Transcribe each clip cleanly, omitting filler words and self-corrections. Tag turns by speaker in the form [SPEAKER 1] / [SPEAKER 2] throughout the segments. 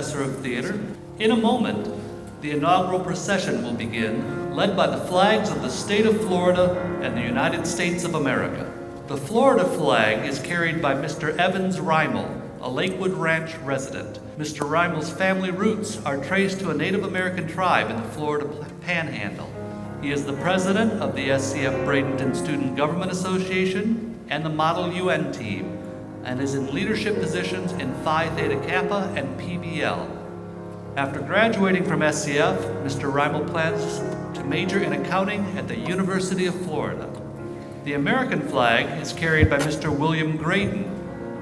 [SPEAKER 1] Professor of Theater. In a moment, the inaugural procession will begin, led by the flags of the state of Florida and the United States of America. The Florida flag is carried by Mr. Evans Reimel, a Lakewood Ranch resident. Mr. Reimel's family roots are traced to a Native American tribe in the Florida Panhandle. He is the president of the SCF Bradenton Student Government Association and the Model UN team, and is in leadership positions in Phi Theta Kappa and PBL. After graduating from SCF, Mr. Reimel plans to major in accounting at the University of Florida. The American flag is carried by Mr. William Graydon,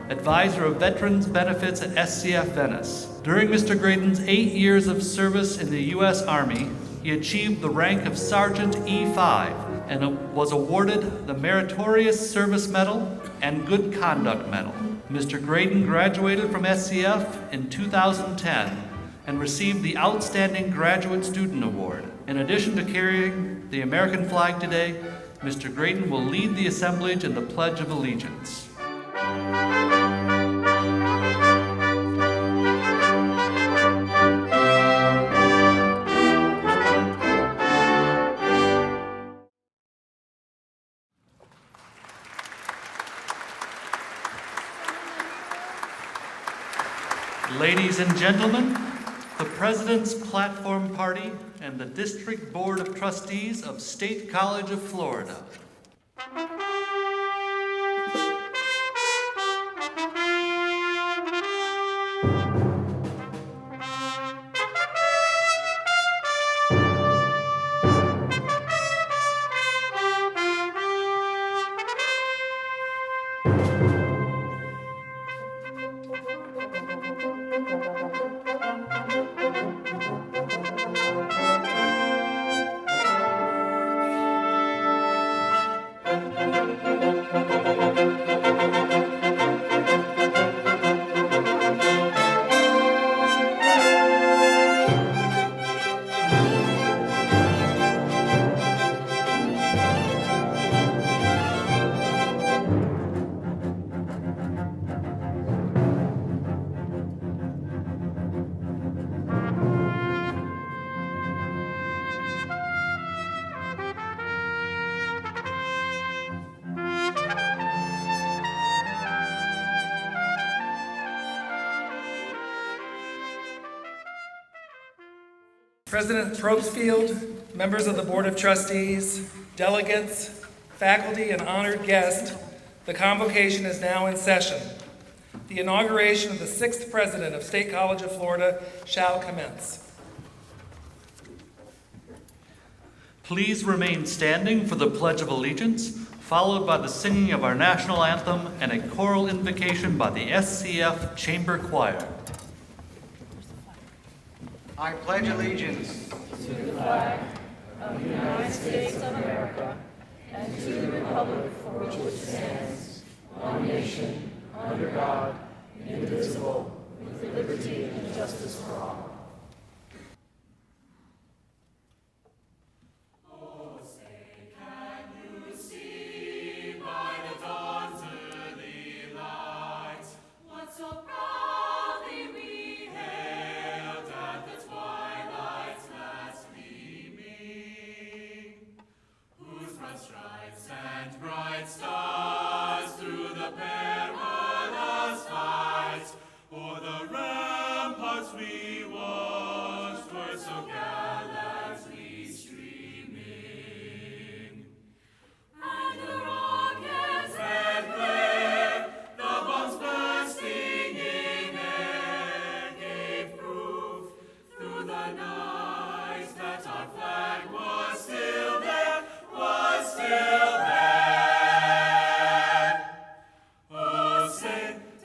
[SPEAKER 1] advisor of Veterans Benefits at SCF Venice. During Mr. Graydon's 8 years of service in the U.S. Army, he achieved the rank of Sergeant E5 and was awarded the Meritorious Service Medal and Good Conduct Medal. Mr. Graydon graduated from SCF in 2010 and received the Outstanding Graduate Student Award. In addition to carrying the American flag today, Mr. Graydon will lead the assemblage in the Pledge of Allegiance. Ladies and gentlemen, the President's Platform Party and the District Board of Trustees of State College of Florida.
[SPEAKER 2] President Probstfeld, members of the Board of Trustees, delegates, faculty, and honored guests, the convocation is now in session. The inauguration of the 6th President of State College of Florida shall commence.
[SPEAKER 1] Please remain standing for the Pledge of Allegiance, followed by the singing of our national anthem and a choral invocation by the SCF Chamber Choir.
[SPEAKER 3] I pledge allegiance
[SPEAKER 4] to the flag of the United States of America and to the republic for which it stands, one nation, under God, indivisible, with liberty and justice for all.
[SPEAKER 5] Stars through the perilous fight, o'er the ramparts we watched were so gallantly streaming, and the rockets' red glare, the bombs bursting in air, gave proof through the night that our flag was still there, was still there.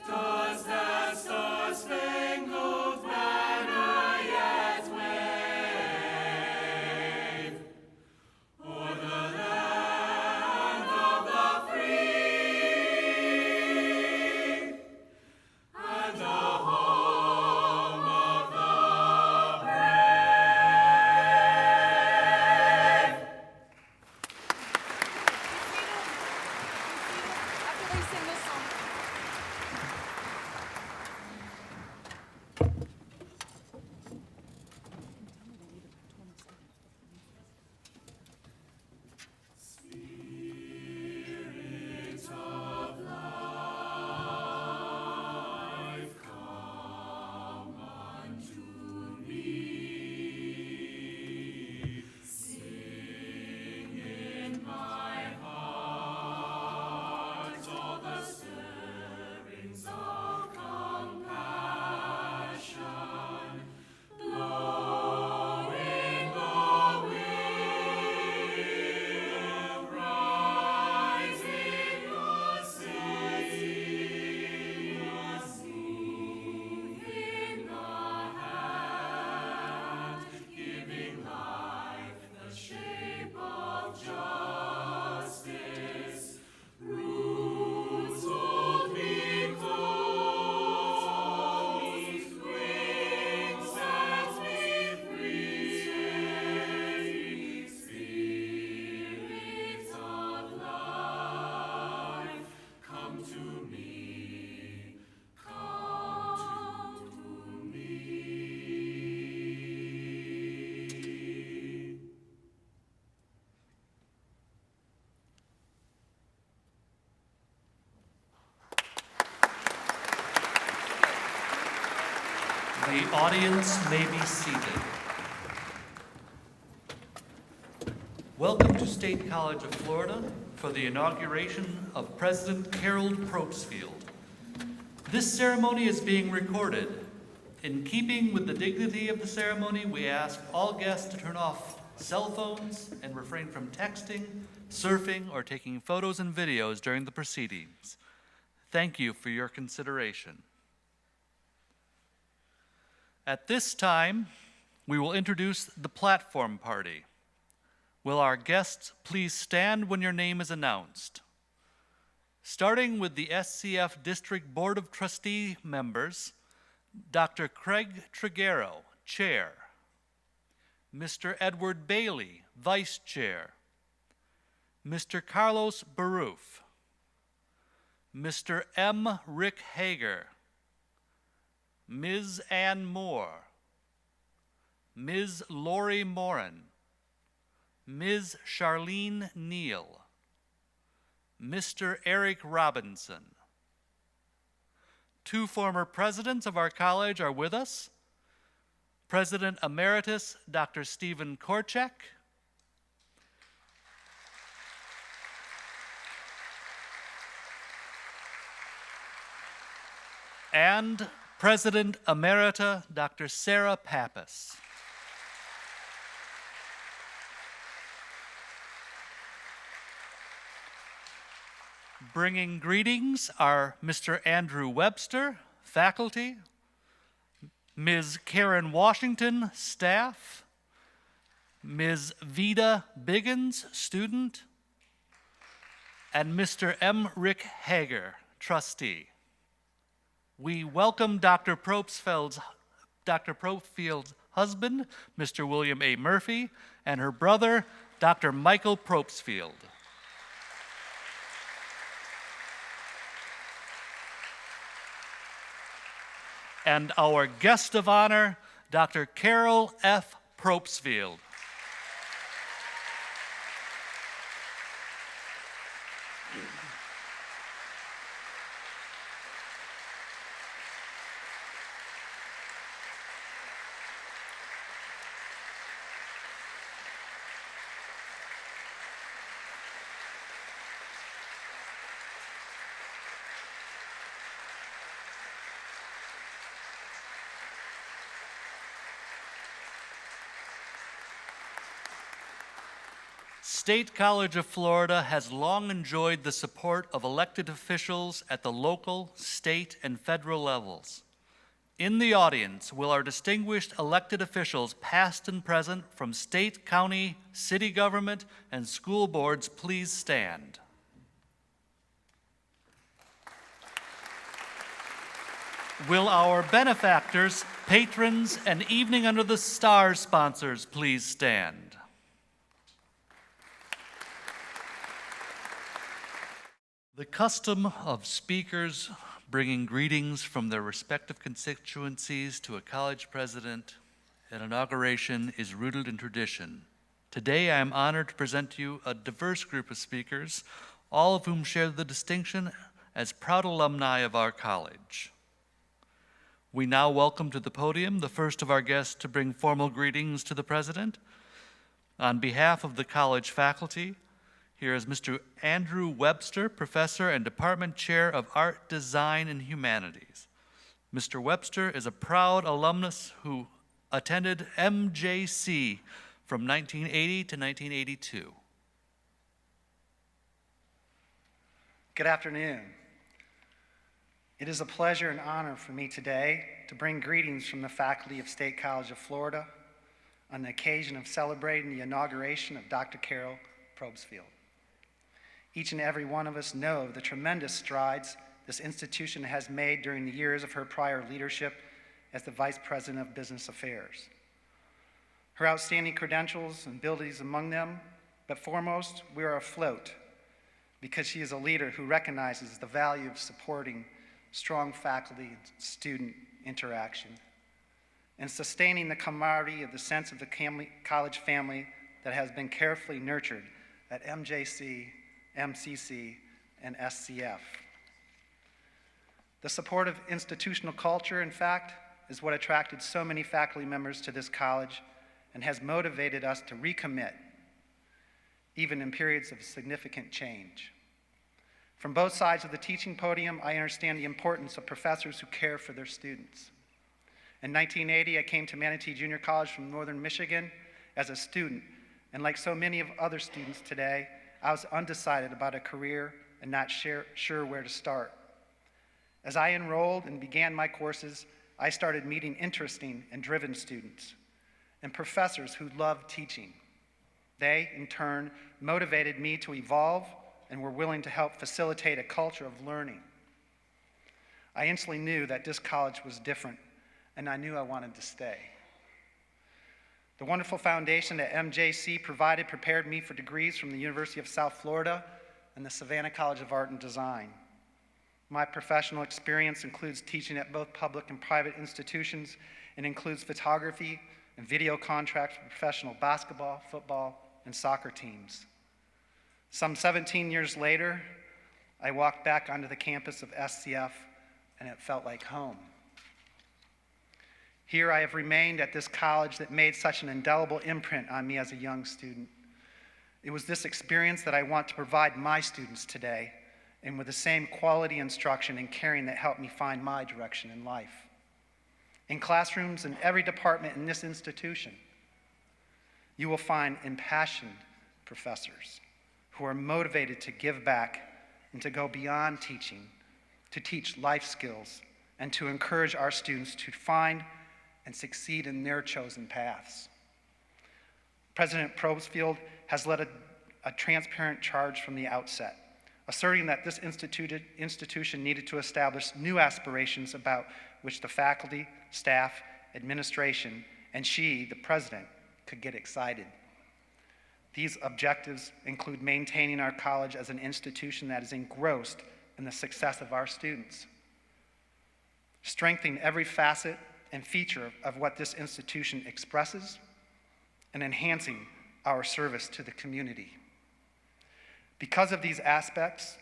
[SPEAKER 5] Does that star-spangled banner yet wave?
[SPEAKER 1] The audience may be seated. Welcome to State College of Florida for the inauguration of President Karyn Probstfeld. This ceremony is being recorded. In keeping with the dignity of the ceremony, we ask all guests to turn off cell phones and refrain from texting, surfing, or taking photos and videos during the proceedings. Thank you for your consideration. At this time, we will introduce the platform party. Will our guests please stand when your name is announced? Starting with the SCF District Board of Trustee members, Dr. Craig Triguero, Chair. Mr. Edward Bailey, Vice Chair. Mr. Carlos Baruf. Mr. M. Rick Hager. Ms. Ann Moore. Ms. Lori Morin. Ms. Charlene Neal. Mr. Eric Robinson. Two former presidents of our college are with us. President Emeritus Dr. Stephen Korchak, and President Emerita Dr. Sarah Pappas. Bringing greetings are Mr. Andrew Webster, faculty, Ms. Karyn Washington, staff, Ms. Vida Biggins, student, and Mr. M. Rick Hager, trustee. We welcome Dr. Probstfeld's husband, Mr. William A. Murphy, and her brother, Dr. Michael Probstfeld. And our guest of honor, Dr. Carol F. Probstfeld. State College of Florida has long enjoyed the support of elected officials at the local, state, and federal levels. In the audience will our distinguished elected officials, past and present, from state, county, city government, and school boards please stand. Will our benefactors, patrons, and Evening Under the Stars sponsors please stand? The custom of speakers bringing greetings from their respective constituencies to a college president at inauguration is rooted in tradition. Today, I am honored to present to you a diverse group of speakers, all of whom share the distinction as proud alumni of our college. We now welcome to the podium the first of our guests to bring formal greetings to the president. On behalf of the college faculty, here is Mr. Andrew Webster, Professor and Department Chair of Art, Design, and Humanities. Mr. Webster is a proud alumnus who attended MJC from 1980 to 1982.
[SPEAKER 3] Good afternoon. It is a pleasure and honor for me today to bring greetings from the faculty of State College of Florida on the occasion of celebrating the inauguration of Dr. Karyn Probstfeld. Each and every one of us know of the tremendous strides this institution has made during the years of her prior leadership as the Vice President of Business Affairs. Her outstanding credentials and abilities among them, but foremost, we are afloat because she is a leader who recognizes the value of supporting strong faculty and student interaction and sustaining the camaraderie of the sense of the college family that has been carefully nurtured at MJC, MCC, and SCF. The supportive institutional culture, in fact, is what attracted so many faculty members to this college and has motivated us to recommit, even in periods of significant change. From both sides of the teaching podium, I understand the importance of professors who care for their students. In 1980, I came to Manatee Junior College from Northern Michigan as a student, and like so many of other students today, I was undecided about a career and not sure where to start. As I enrolled and began my courses, I started meeting interesting and driven students and professors who loved teaching. They, in turn, motivated me to evolve and were willing to help facilitate a culture of learning. I instantly knew that this college was different, and I knew I wanted to stay. The wonderful foundation that MJC provided prepared me for degrees from the University of South Florida and the Savannah College of Art and Design. My professional experience includes teaching at both public and private institutions and includes photography and video contracts for professional basketball, football, and soccer teams. Some 17 years later, I walked back onto the campus of SCF, and it felt like home. Here I have remained at this college that made such an indelible imprint on me as a young student. It was this experience that I want to provide my students today, and with the same quality instruction and caring that helped me find my direction in life. In classrooms in every department in this institution, you will find impassioned professors who are motivated to give back and to go beyond teaching, to teach life skills, and to encourage our students to find and succeed in their chosen paths. President Probstfeld has led a transparent charge from the outset, asserting that this institution needed to establish new aspirations about which the faculty, staff, administration, and she, the president, could get excited. These objectives include maintaining our college as an institution that is engrossed in the success of our students, strengthening every facet and feature of what this institution expresses, and enhancing our service to the community. Because of these aspects,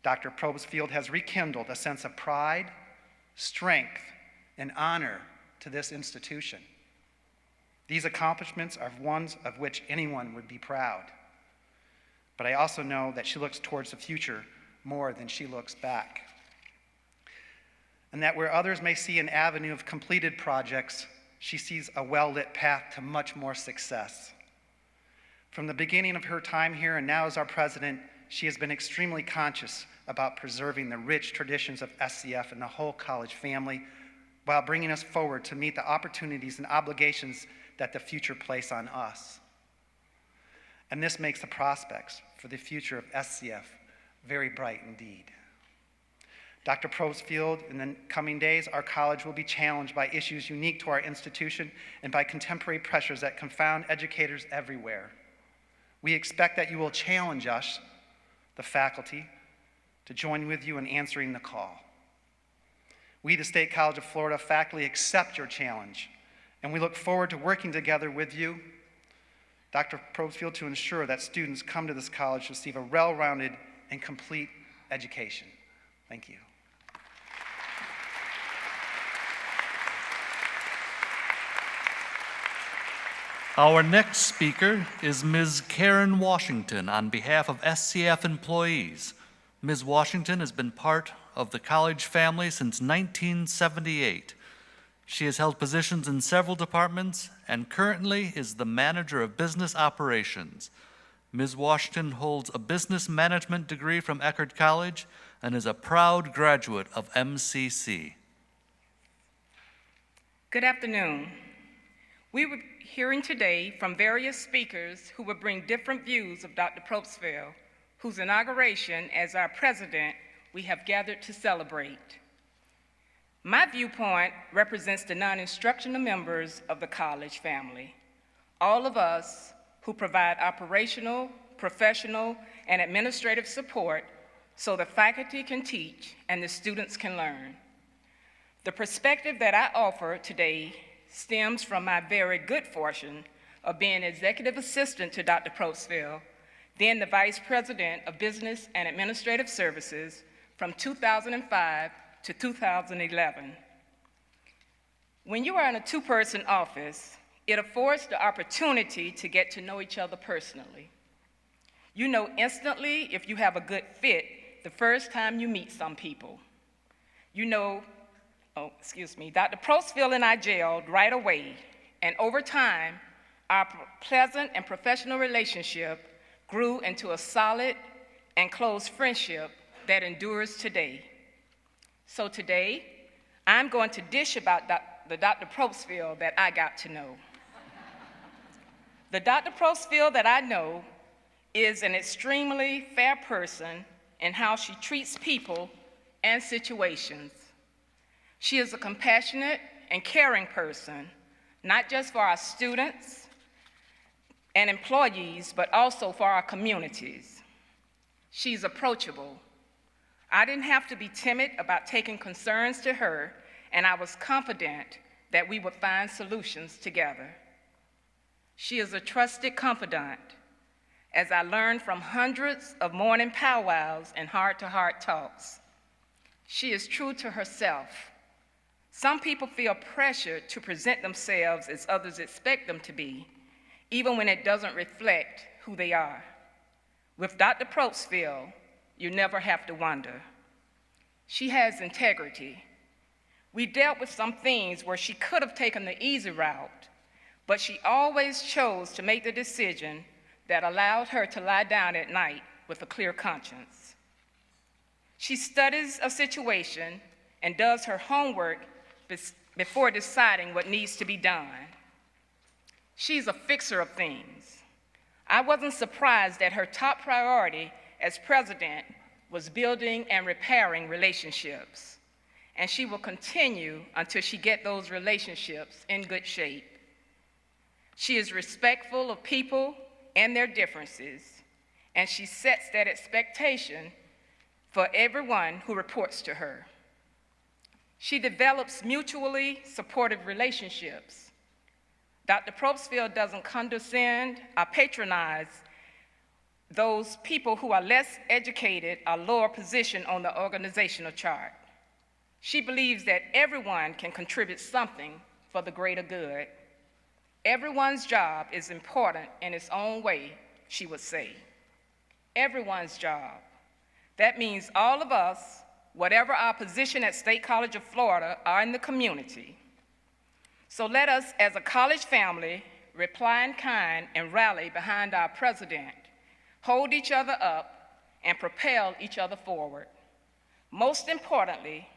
[SPEAKER 3] Dr. Probstfeld has rekindled a sense of pride, strength, and honor to this institution. These accomplishments are ones of which anyone would be proud. But I also know that she looks towards the future more than she looks back. And that where others may see an avenue of completed projects, she sees a well-lit path to much more success. From the beginning of her time here and now as our president, she has been extremely conscious about preserving the rich traditions of SCF and the whole college family while bringing us forward to meet the opportunities and obligations that the future place on us. And this makes the prospects for the future of SCF very bright indeed. Dr. Probstfeld, in the coming days, our college will be challenged by issues unique to our institution and by contemporary pressures that confound educators everywhere. We expect that you will challenge us, the faculty, to join with you in answering the call. We, the State College of Florida faculty, accept your challenge, and we look forward to working together with you, Dr. Probstfeld, to ensure that students come to this college to receive a well-rounded and complete education. Thank you.
[SPEAKER 1] Our next speaker is Ms. Karyn Washington on behalf of SCF employees. Ms. Washington has been part of the college family since 1978. She has held positions in several departments and currently is the manager of business operations. Ms. Washington holds a business management degree from Eckerd College and is a proud graduate of MCC.
[SPEAKER 6] Good afternoon. We were hearing today from various speakers who will bring different views of Dr. Probstfeld, whose inauguration as our president we have gathered to celebrate. My viewpoint represents the non-instructional members of the college family, all of us who provide operational, professional, and administrative support so the faculty can teach and the students can learn. The perspective that I offer today stems from my very good fortune of being executive assistant to Dr. Probstfeld, then the Vice President of Business and Administrative Services from 2005 to 2011. When you are in a two-person office, it affords the opportunity to get to know each other personally. You know instantly if you have a good fit the first time you meet some people. You know, Dr. Probstfeld and I gelled right away, and over time, our pleasant and professional relationship grew into a solid and close friendship that endures today. So today, I'm going to dish about the Dr. Probstfeld that I got to know. The Dr. Probstfeld that I know is an extremely fair person in how she treats people and situations. She is a compassionate and caring person, not just for our students and employees, but also for our communities. She's approachable. I didn't have to be timid about taking concerns to her, and I was confident that we would find solutions together. She is a trusted confidant, as I learned from hundreds of morning powwows and heart-to-heart talks. She is true to herself. Some people feel pressured to present themselves as others expect them to be, even when it doesn't reflect who they are. With Dr. Probstfeld, you never have to wonder. She has integrity. We dealt with some things where she could have taken the easy route, but she always chose to make the decision that allowed her to lie down at night with a clear conscience. She studies a situation and does her homework before deciding what needs to be done. She's a fixer of things. I wasn't surprised that her top priority as president was building and repairing relationships, and she will continue until she gets those relationships in good shape. She is respectful of people and their differences, and she sets that expectation for everyone who reports to her. She develops mutually supportive relationships. Dr. Probstfeld doesn't condescend or patronize those people who are less educated or lower position on the organizational chart. She believes that everyone can contribute something for the greater good. Everyone's job is important in its own way, she would say. Everyone's job. That means all of us, whatever our position at State College of Florida, are in the community. So let us, as a college family, reply in kind and rally behind our president, hold each other up, and propel each other forward. Most importantly,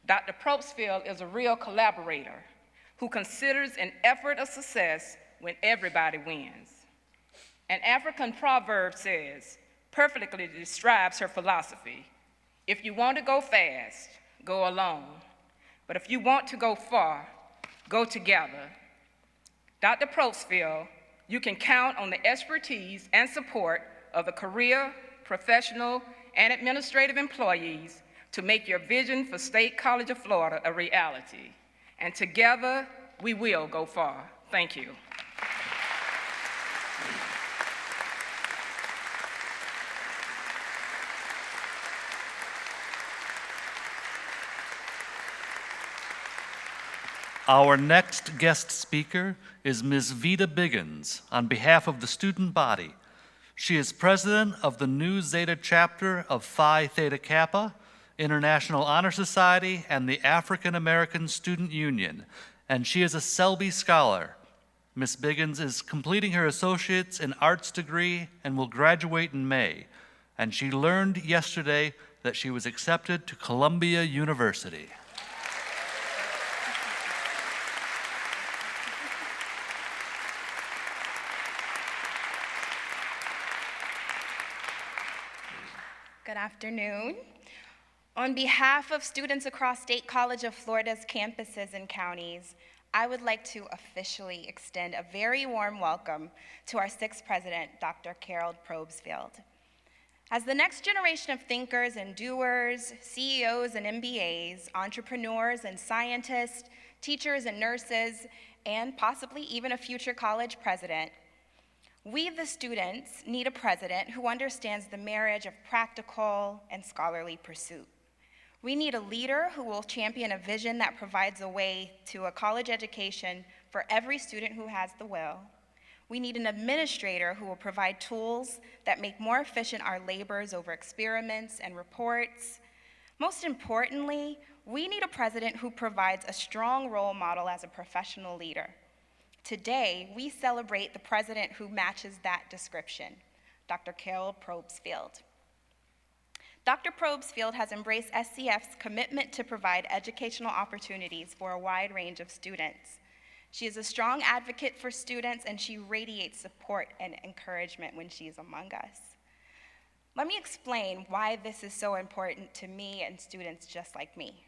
[SPEAKER 6] Dr. Probstfeld is a real collaborator who considers an effort a success when everybody wins. An African proverb perfectly describes her philosophy. If you want to go fast, go alone. But if you want to go far, go together. Dr. Probstfeld, you can count on the expertise and support of the career, professional, and administrative employees to make your vision for State College of Florida a reality. And together, we will go far. Thank you.
[SPEAKER 1] Our next guest speaker is Ms. Vida Biggins on behalf of the student body. She is president of the Nu Zeta chapter of Phi Theta Kappa, International Honor Society, and the African American Student Union, and she is a Selby Scholar. Ms. Biggins is completing her Associate's in Arts degree and will graduate in May, and she learned yesterday that she was accepted to Columbia University.
[SPEAKER 7] Good afternoon. On behalf of students across State College of Florida's campuses and counties, I would like to officially extend a very warm welcome to our sixth president, Dr. Karyn Probstfeld. As the next generation of thinkers and doers, CEOs and MBAs, entrepreneurs and scientists, teachers and nurses, and possibly even a future college president, we, the students, need a president who understands the marriage of practical and scholarly pursuit. We need a leader who will champion a vision that provides a way to a college education for every student who has the will. We need an administrator who will provide tools that make more efficient our labors over experiments and reports. Most importantly, we need a president who provides a strong role model as a professional leader. Today, we celebrate the president who matches that description, Dr. Karyn Probstfeld. Dr. Probstfeld has embraced SCF's commitment to provide educational opportunities for a wide range of students. She is a strong advocate for students, and she radiates support and encouragement when she is among us. Let me explain why this is so important to me and students just like me.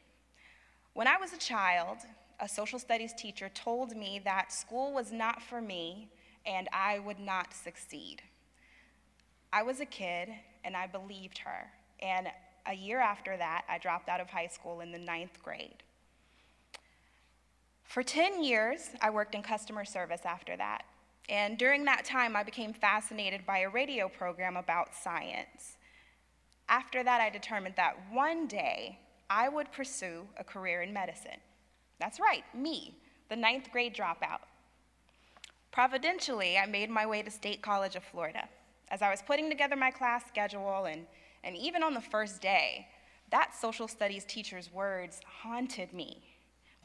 [SPEAKER 7] When I was a child, a social studies teacher told me that school was not for me and I would not succeed. I was a kid and I believed her. And a year after that, I dropped out of high school in the 9th grade. For 10 years, I worked in customer service after that. And during that time, I became fascinated by a radio program about science. After that, I determined that one day, I would pursue a career in medicine. That's right, me, the 9th grade dropout. Providentially, I made my way to State College of Florida. As I was putting together my class schedule, and even on the first day, that social studies teacher's words haunted me.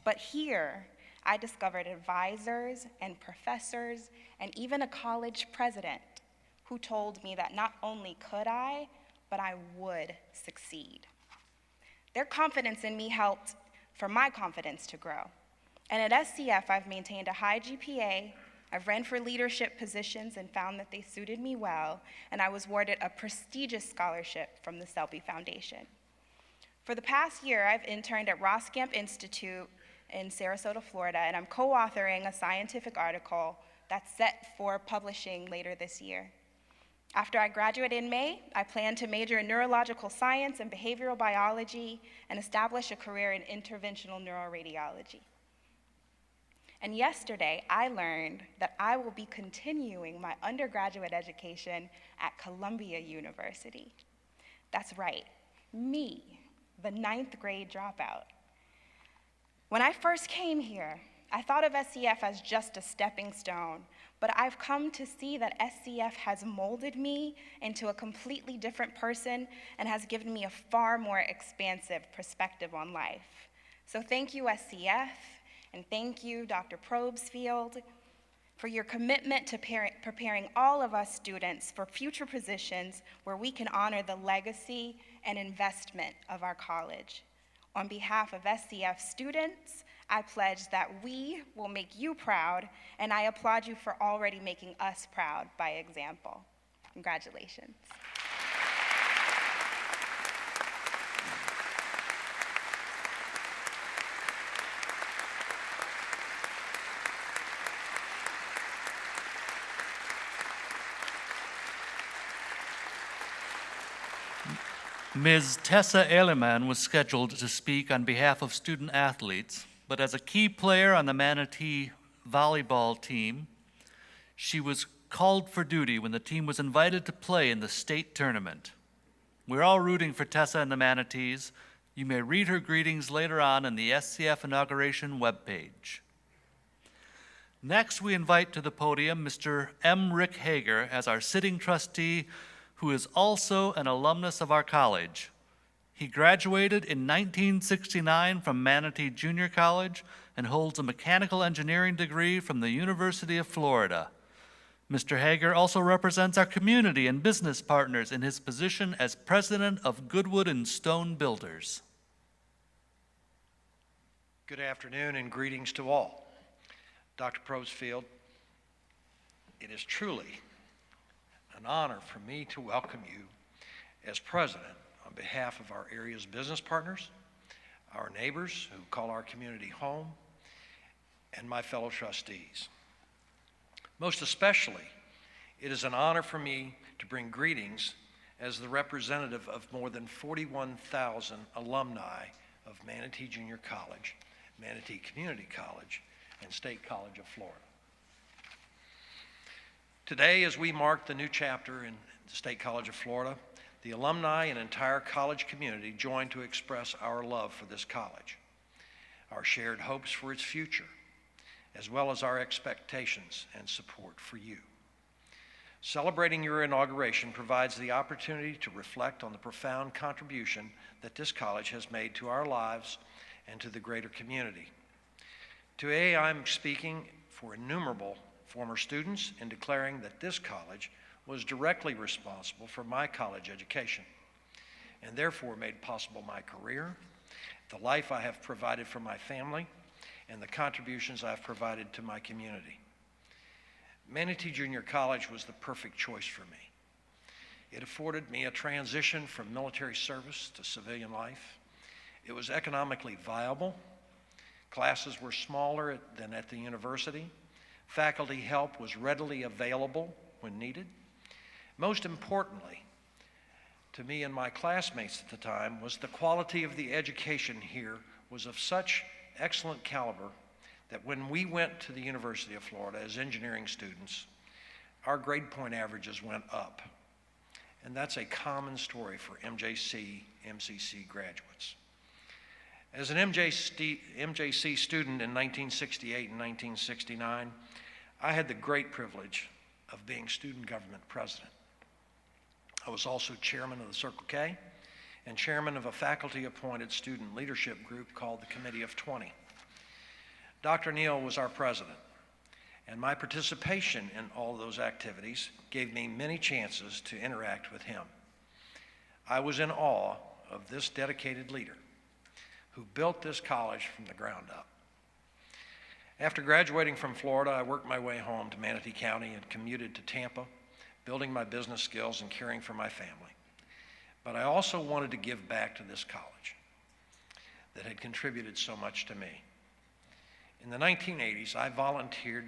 [SPEAKER 7] But here, I discovered advisors and professors and even a college president who told me that not only could I, but I would succeed. Their confidence in me helped for my confidence to grow. And at SCF, I've maintained a high GPA, I've ran for leadership positions and found that they suited me well, and I was awarded a prestigious scholarship from the Selby Foundation. For the past year, I've interned at Roskamp Institute in Sarasota, Florida, and I'm co-authoring a scientific article that's set for publishing later this year. After I graduate in May, I plan to major in neurological science and behavioral biology and establish a career in interventional neuroradiology. And yesterday, I learned that I will be continuing my undergraduate education at Columbia University. That's right, me, the 9th grade dropout. When I first came here, I thought of SCF as just a stepping stone, but I've come to see that SCF has molded me into a completely different person and has given me a far more expansive perspective on life. So thank you, SCF, and thank you, Dr. Probstfeld, for your commitment to preparing all of us students for future positions where we can honor the legacy and investment of our college. On behalf of SCF students, I pledge that we will make you proud, and I applaud you for already making us proud by example. Congratulations.
[SPEAKER 1] Ms. Tessa Ehleman was scheduled to speak on behalf of student athletes, but as a key player on the Manatee volleyball team, she was called for duty when the team was invited to play in the state tournament. We're all rooting for Tessa and the Manatees. You may read her greetings later on in the SCF Inauguration webpage. Next, we invite to the podium Mr. M. Rick Hager as our sitting trustee, who is also an alumnus of our college. He graduated in 1969 from Manatee Junior College and holds a mechanical engineering degree from the University of Florida. Mr. Hager also represents our community and business partners in his position as president of Goodwood and Stone Builders.
[SPEAKER 8] Good afternoon and greetings to all. Dr. Probstfeld, it is truly an honor for me to welcome you as president on behalf of our area's business partners, our neighbors who call our community home, and my fellow trustees. Most especially, it is an honor for me to bring greetings as the representative of more than 41,000 alumni of Manatee Junior College, Manatee Community College, and State College of Florida. Today, as we mark the new chapter in the State College of Florida, the alumni and entire college community join to express our love for this college, our shared hopes for its future, as well as our expectations and support for you. Celebrating your inauguration provides the opportunity to reflect on the profound contribution that this college has made to our lives and to the greater community. Today, I'm speaking for innumerable former students in declaring that this college was directly responsible for my college education and therefore made possible my career, the life I have provided for my family, and the contributions I've provided to my community. Manatee Junior College was the perfect choice for me. It afforded me a transition from military service to civilian life. It was economically viable. Classes were smaller than at the university. Faculty help was readily available when needed. Most importantly, to me and my classmates at the time, was the quality of the education here was of such excellent caliber that when we went to the University of Florida as engineering students, our grade point averages went up. And that's a common story for MJC, MCC graduates. As an MJC student in 1968 and 1969, I had the great privilege of being student government president. I was also chairman of the Circle K and chairman of a faculty-appointed student leadership group called the Committee of 20. Dr. Neal was our president, and my participation in all those activities gave me many chances to interact with him. I was in awe of this dedicated leader who built this college from the ground up. After graduating from Florida, I worked my way home to Manatee County and commuted to Tampa, building my business skills and caring for my family. But I also wanted to give back to this college that had contributed so much to me. In the 1980s, I volunteered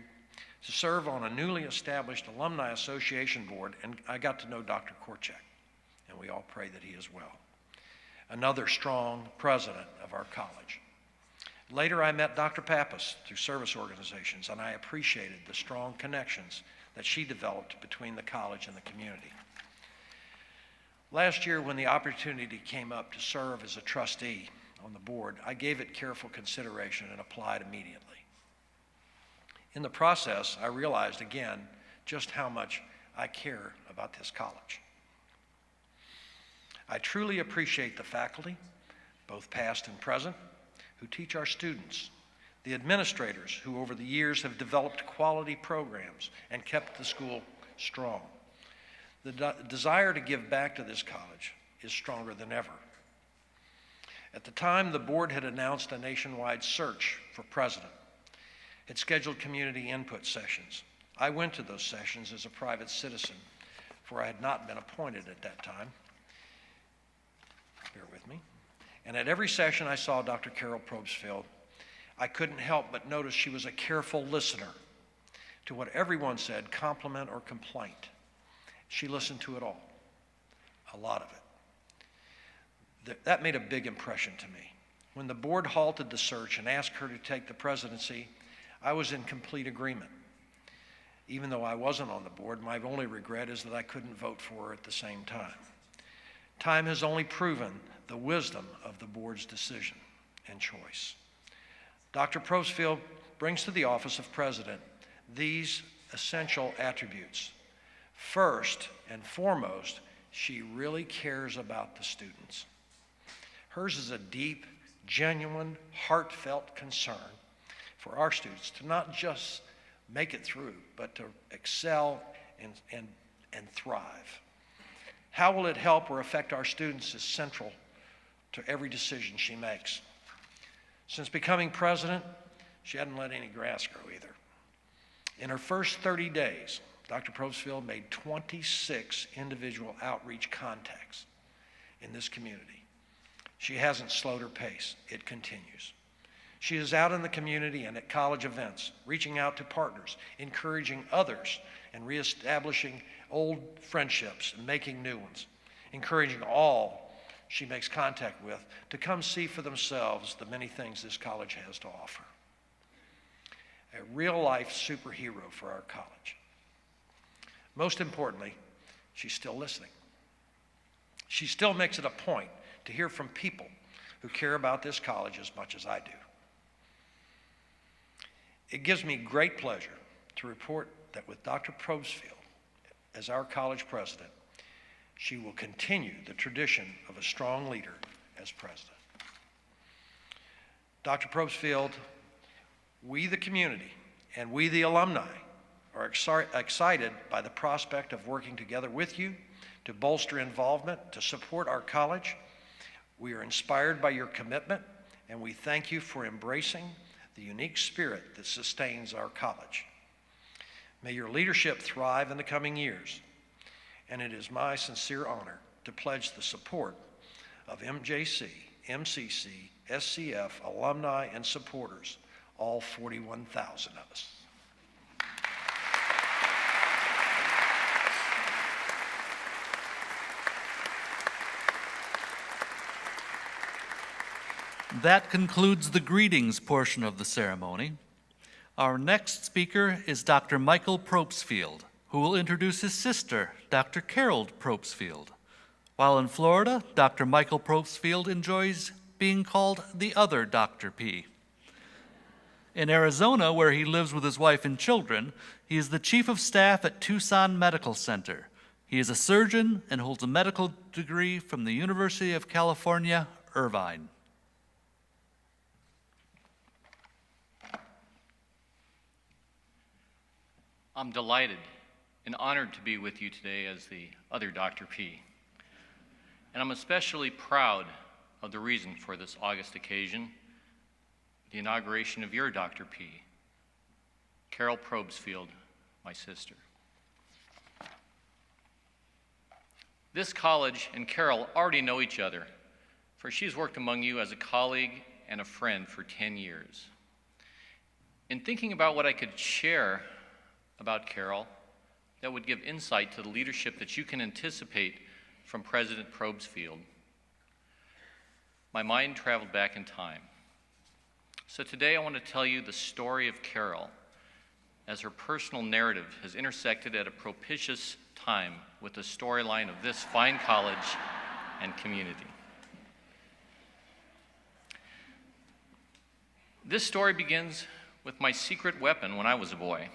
[SPEAKER 8] to serve on a newly established Alumni Association board, and I got to know Dr. Korchak, and we all pray that he is well. Another strong president of our college. Later, I met Dr. Pappas through service organizations, and I appreciated the strong connections that she developed between the college and the community. Last year, when the opportunity came up to serve as a trustee on the board, I gave it careful consideration and applied immediately. In the process, I realized again just how much I care about this college. I truly appreciate the faculty, both past and present, who teach our students, the administrators who over the years have developed quality programs and kept the school strong. The desire to give back to this college is stronger than ever. At the time, the board had announced a nationwide search for president, had scheduled community input sessions. I went to those sessions as a private citizen, for I had not been appointed at that time. Bear with me. And at every session I saw Dr. Karyn Probstfeld, I couldn't help but notice she was a careful listener to what everyone said, compliment or complaint. She listened to it all, a lot of it. That made a big impression to me. When the board halted the search and asked her to take the presidency, I was in complete agreement. Even though I wasn't on the board, my only regret is that I couldn't vote for her at the same time. Time has only proven the wisdom of the board's decision and choice. Dr. Probstfeld brings to the office of president these essential attributes. First and foremost, she really cares about the students. Hers is a deep, genuine, heartfelt concern for our students to not just make it through, but to excel and thrive. How will it help or affect our students is central to every decision she makes. Since becoming president, she hadn't let any grass grow either. In her first 30 days, Dr. Probstfeld made 26 individual outreach contacts in this community. She hasn't slowed her pace. It continues. She is out in the community and at college events, reaching out to partners, encouraging others, and reestablishing old friendships and making new ones, encouraging all she makes contact with to come see for themselves the many things this college has to offer. A real-life superhero for our college. Most importantly, she's still listening. She still makes it a point to hear from people who care about this college as much as I do. It gives me great pleasure to report that with Dr. Probstfeld as our college president, she will continue the tradition of a strong leader as president. Dr. Probstfeld, we the community and we the alumni are excited by the prospect of working together with you to bolster involvement, to support our college. We are inspired by your commitment, and we thank you for embracing the unique spirit that sustains our college. May your leadership thrive in the coming years, and it is my sincere honor to pledge the support of MJC, MCC, SCF, alumni, and supporters, all 41,000 of us.
[SPEAKER 1] That concludes the greetings portion of the ceremony. Our next speaker is Dr. Michael Probstfeld, who will introduce his sister, Dr. Karyn Probstfeld. While in Florida, Dr. Michael Probstfeld enjoys being called the other Dr. P. In Arizona, where he lives with his wife and children, he is the chief of staff at Tucson Medical Center. He is a surgeon and holds a medical degree from the University of California, Irvine.
[SPEAKER 9] I'm delighted and honored to be with you today as the other Dr. P. And I'm especially proud of the reason for this August occasion, the inauguration of your Dr. P, Karyn Probstfeld, my sister. This college and Karyn already know each other, for she's worked among you as a colleague and a friend for 10 years. In thinking about what I could share about Karyn that would give insight to the leadership that you can anticipate from President Probstfeld, my mind traveled back in time. So today I want to tell you the story of Karyn as her personal narrative has intersected at a propitious time with the storyline of this fine college and community. This story begins with my secret weapon when I was a boy.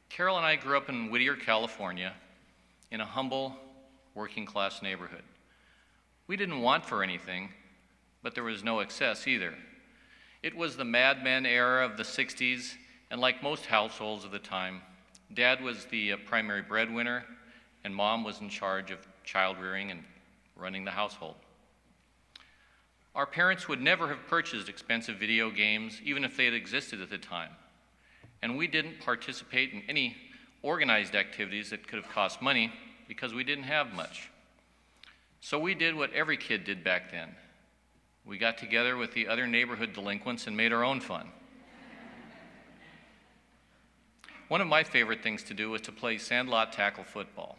[SPEAKER 9] Karyn and I grew up in Whittier, California, in a humble, working-class neighborhood. We didn't want for anything, but there was no excess either. It was the Mad Men era of the 60s, and like most households of the time, Dad was the primary breadwinner, and Mom was in charge of child rearing and running the household. Our parents would never have purchased expensive video games, even if they had existed at the time. And we didn't participate in any organized activities that could have cost money because we didn't have much. So we did what every kid did back then. We got together with the other neighborhood delinquents and made our own fun. One of my favorite things to do was to play sandlot tackle football.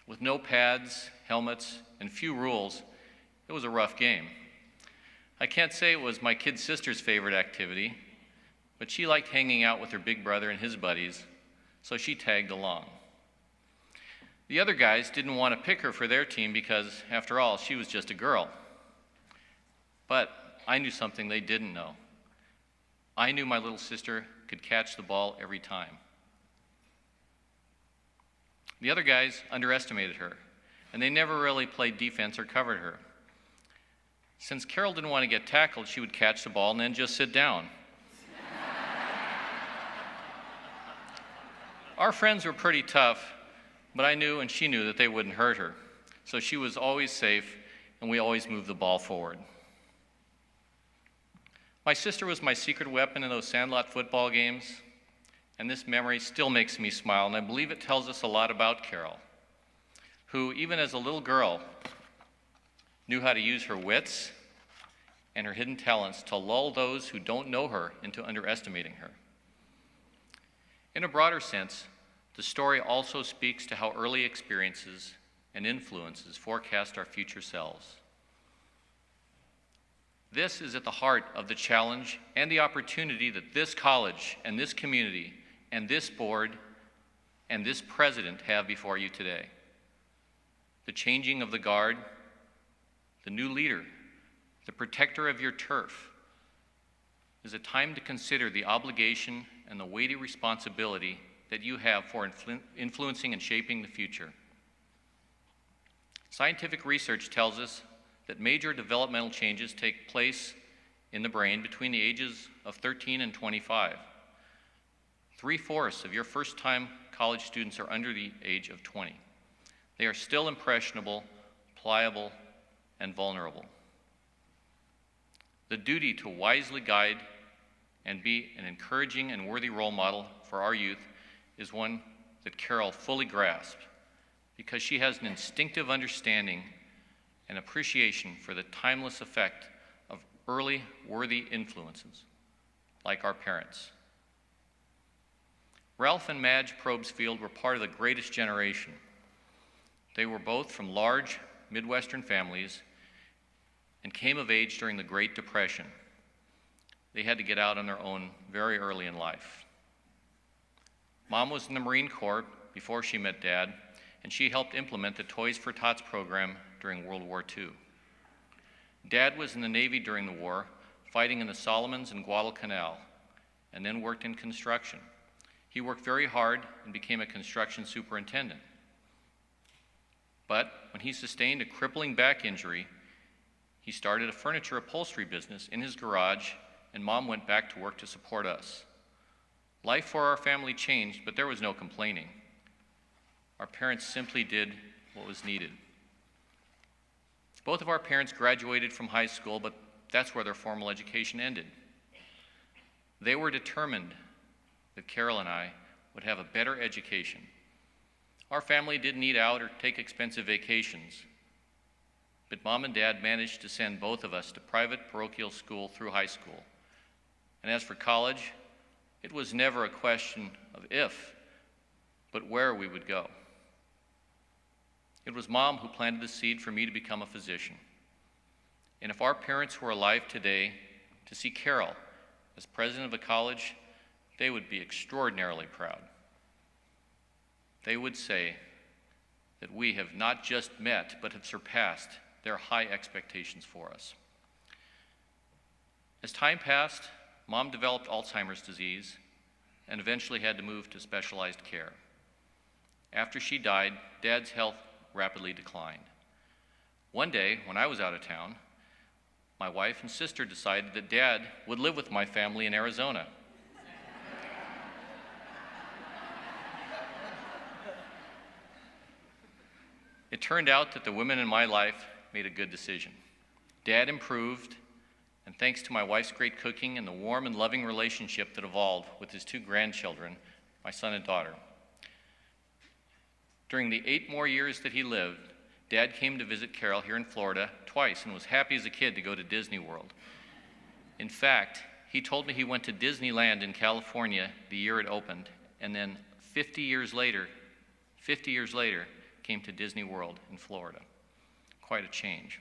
[SPEAKER 9] With no pads, helmets, and few rules, it was a rough game. I can't say it was my kid sister's favorite activity, but she liked hanging out with her big brother and his buddies, so she tagged along. The other guys didn't want to pick her for their team because, after all, she was just a girl. But I knew something they didn't know. I knew my little sister could catch the ball every time. The other guys underestimated her, and they never really played defense or covered her. Since Karyn didn't want to get tackled, she would catch the ball and then just sit down. Our friends were pretty tough, but I knew and she knew that they wouldn't hurt her. So she was always safe, and we always moved the ball forward. My sister was my secret weapon in those sandlot football games, and this memory still makes me smile, and I believe it tells us a lot about Karyn, who, even as a little girl, knew how to use her wits and her hidden talents to lull those who don't know her into underestimating her. In a broader sense, the story also speaks to how early experiences and influences forecast our future selves. This is at the heart of the challenge and the opportunity that this college and this community and this board and this president have before you today. the changing of the guard, the new leader, the protector of your turf, is a time to consider the obligation and the weighty responsibility that you have for influencing and shaping the future. Scientific research tells us that major developmental changes take place in the brain between the ages of 13 and 25. 3/4 of your first-time college students are under the age of 20. They are still impressionable, pliable, and vulnerable. The duty to wisely guide and be an encouraging and worthy role model for our youth is one that Carol fully grasped, because she has an instinctive understanding and appreciation for the timeless effect of early worthy influences, like our parents. Ralph and Madge Probstfeld were part of the greatest generation. They were both from large Midwestern families and came of age during the Great Depression. They had to get out on their own very early in life. Mom was in the Marine Corps before she met Dad, and she helped implement the Toys for Tots program during World War II. Dad was in the Navy during the war, fighting in the Solomons and Guadalcanal, and then worked in construction. He worked very hard and became a construction superintendent. But when he sustained a crippling back injury, he started a furniture upholstery business in his garage, and Mom went back to work to support us. Life for our family changed, but there was no complaining. Our parents simply did what was needed. Both of our parents graduated from high school, but that's where their formal education ended. They were determined that Carol and I would have a better education. Our family didn't eat out or take expensive vacations, but Mom and Dad managed to send both of us to private parochial school through high school. And as for college, it was never a question of if, but where we would go. It was Mom who planted the seed for me to become a physician. And if our parents were alive today to see Carol as president of a college, they would be extraordinarily proud. They would say that we have not just met, but have surpassed their high expectations for us. As time passed, Mom developed Alzheimer's disease and eventually had to move to specialized care. After she died, Dad's health rapidly declined. One day, when I was out of town, my wife and sister decided that Dad would live with my family in Arizona. It turned out that the women in my life made a good decision. Dad improved, and thanks to my wife's great cooking and the warm and loving relationship that evolved with his 2 grandchildren, my son and daughter. During the 8 more years that he lived, Dad came to visit Carol here in Florida twice and was happy as a kid to go to Disney World. In fact, he told me he went to Disneyland in California the year it opened, and then 50 years later, came to Disney World in Florida. Quite a change.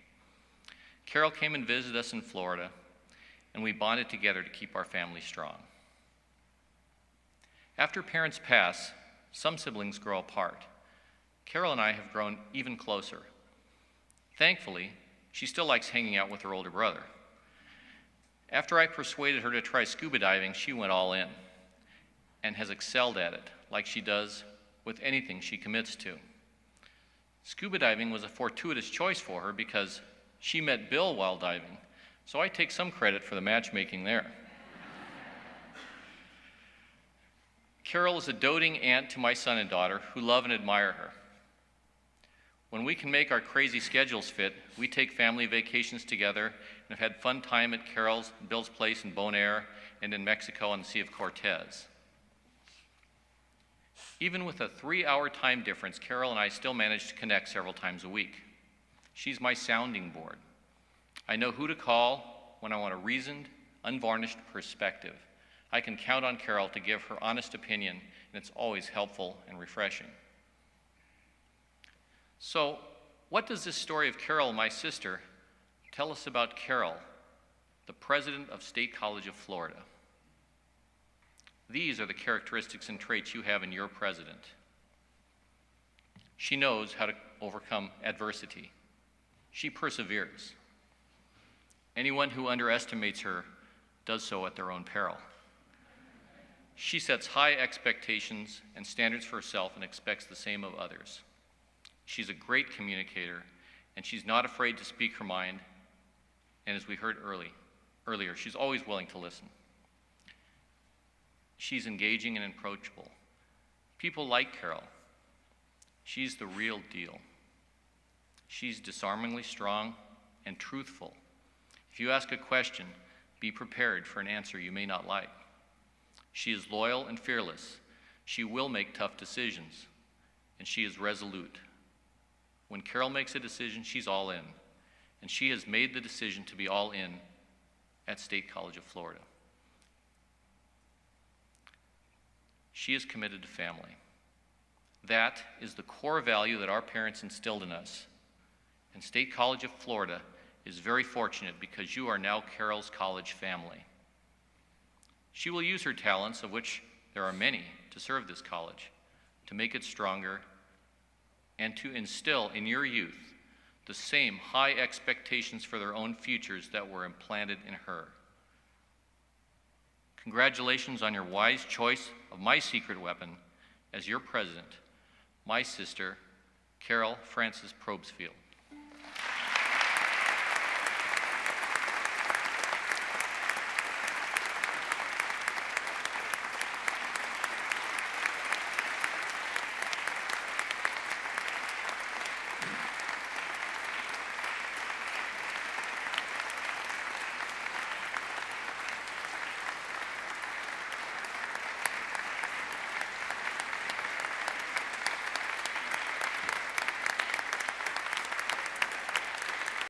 [SPEAKER 9] Carol came and visited us in Florida, and we bonded together to keep our family strong. After parents pass, some siblings grow apart. Carol and I have grown even closer. Thankfully, she still likes hanging out with her older brother. After I persuaded her to try scuba diving, she went all in and has excelled at it, like she does with anything she commits to. Scuba diving was a fortuitous choice for her because she met Bill while diving, so I take some credit for the matchmaking there. Carol is a doting aunt to my son and daughter who love and admire her. When we can make our crazy schedules fit, we take family vacations together and have had fun time at Carol's and Bill's place in Bonaire and in Mexico on the Sea of Cortez. Even with a 3-hour time difference, Carol and I still manage to connect several times a week. She's my sounding board. I know who to call when I want a reasoned, unvarnished perspective. I can count on Carol to give her honest opinion, and it's always helpful and refreshing. So, what does this story of Carol, my sister, tell us about Carol, the president of State College of Florida? These are the characteristics and traits you have in your president. She knows how to overcome adversity. She perseveres. Anyone who underestimates her does so at their own peril. She sets high expectations and standards for herself and expects the same of others. She's a great communicator, and she's not afraid to speak her mind, and as we heard earlier, she's always willing to listen. She's engaging and approachable. People like Carol. She's the real deal. She's disarmingly strong and truthful. If you ask a question, be prepared for an answer you may not like. She is loyal and fearless. She will make tough decisions, and she is resolute. When Carol makes a decision, she's all in, and she has made the decision to be all in at State College of Florida. She is committed to family. That is the core value that our parents instilled in us. And State College of Florida is very fortunate because you are now Carol's college family. She will use her talents, of which there are many, to serve this college, to make it stronger, and to instill in your youth the same high expectations for their own futures that were implanted in her. Congratulations on your wise choice of my secret weapon as your president, my sister, Carol Frances Probstfeld.